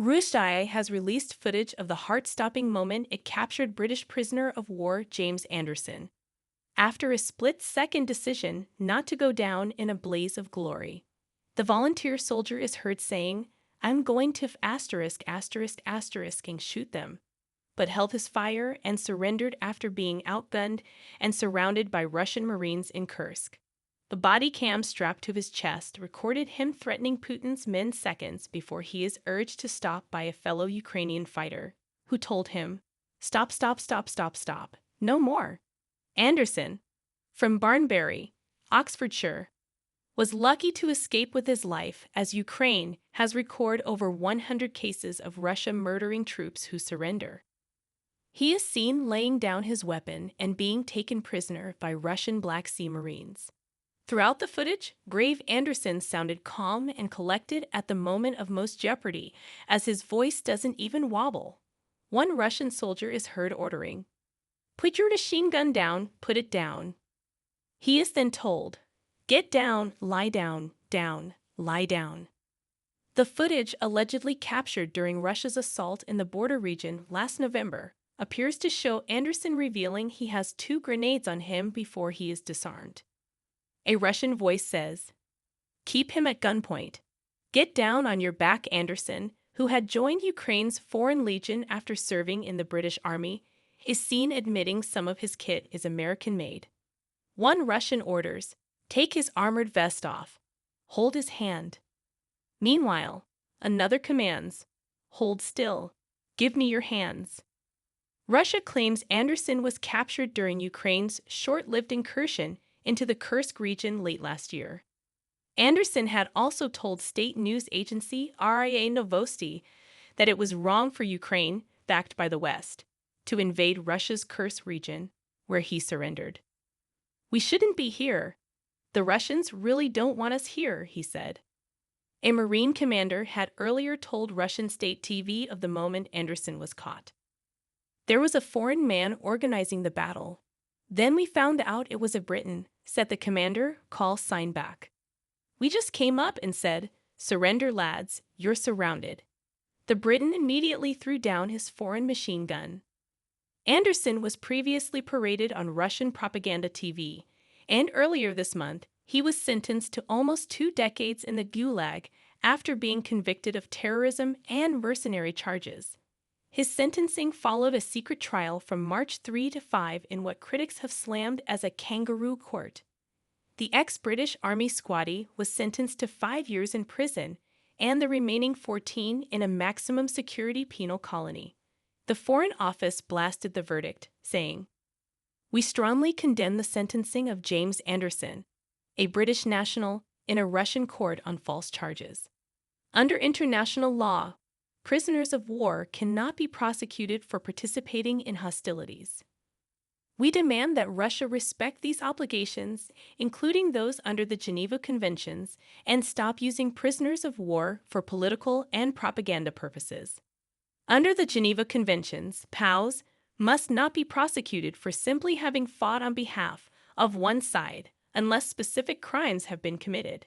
Russia has released footage of the heart-stopping moment it captured British prisoner of war James Anderson, after a split-second decision not to go down in a blaze of glory. The volunteer soldier is heard saying, "I'm going to and shoot them," but held his fire and surrendered after being outgunned and surrounded by Russian Marines in Kursk. The body cam strapped to his chest recorded him threatening Putin's men seconds before he is urged to stop by a fellow Ukrainian fighter, who told him, "Stop, stop, stop, stop, stop, no more." Anderson, from Barnbury, Oxfordshire, was lucky to escape with his life as Ukraine has recorded over 100 cases of Russia murdering troops who surrender. He is seen laying down his weapon and being taken prisoner by Russian Black Sea Marines. Throughout the footage, brave Anderson sounded calm and collected at the moment of most jeopardy, as his voice doesn't even wobble. One Russian soldier is heard ordering, "Put your machine gun down, put it down." He is then told, "Get down, lie down, down, lie down." The footage allegedly captured during Russia's assault in the border region last November appears to show Anderson revealing he has 2 grenades on him before he is disarmed. A Russian voice says, "Keep him at gunpoint. Get down on your back." Anderson, who had joined Ukraine's Foreign Legion after serving in the British Army, is seen admitting some of his kit is American-made. One Russian orders, "Take his armored vest off. Hold his hand." Meanwhile, another commands, "Hold still. Give me your hands." Russia claims Anderson was captured during Ukraine's short-lived incursion into the Kursk region late last year. Anderson had also told state news agency RIA Novosti that it was wrong for Ukraine, backed by the West, to invade Russia's Kursk region, where he surrendered. "We shouldn't be here. The Russians really don't want us here," he said. A Marine commander had earlier told Russian state TV of the moment Anderson was caught. "There was a foreign man organizing the battle. Then we found out it was a Briton," said the commander, Karl Steinbach. "We just came up and said, 'Surrender, lads, you're surrounded.' The Briton immediately threw down his foreign machine gun." Anderson was previously paraded on Russian propaganda TV, and earlier this month, he was sentenced to almost 2 decades in the Gulag after being convicted of terrorism and mercenary charges. His sentencing followed a secret trial from March 3 to 5 in what critics have slammed as a kangaroo court. The ex-British Army squaddie was sentenced to 5 years in prison and the remaining 14 in a maximum security penal colony. The Foreign Office blasted the verdict, saying, "We strongly condemn the sentencing of James Anderson, a British national, in a Russian court on false charges. Under international law, prisoners of war cannot be prosecuted for participating in hostilities. We demand that Russia respect these obligations, including those under the Geneva Conventions, and stop using prisoners of war for political and propaganda purposes. Under the Geneva Conventions, POWs must not be prosecuted for simply having fought on behalf of one side unless specific crimes have been committed."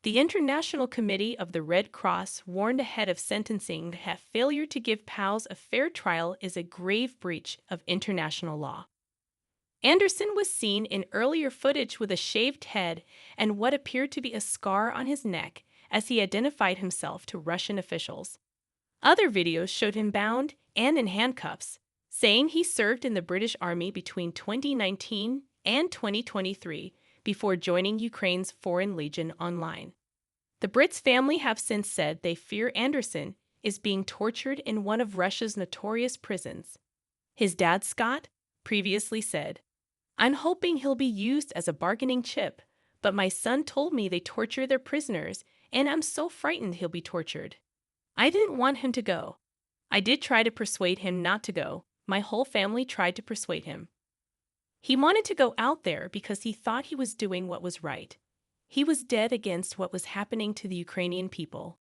The International Committee of the Red Cross warned ahead of sentencing that failure to give POWs a fair trial is a grave breach of international law. Anderson was seen in earlier footage with a shaved head and what appeared to be a scar on his neck as he identified himself to Russian officials. Other videos showed him bound and in handcuffs, saying he served in the British Army between 2019 and 2023 before joining Ukraine's Foreign Legion online. The Brits' family have since said they fear Anderson is being tortured in one of Russia's notorious prisons. His dad, Scott, previously said, "I'm hoping he'll be used as a bargaining chip, but my son told me they torture their prisoners, and I'm so frightened he'll be tortured. I didn't want him to go. I did try to persuade him not to go. My whole family tried to persuade him. He wanted to go out there because he thought he was doing what was right. He was dead against what was happening to the Ukrainian people."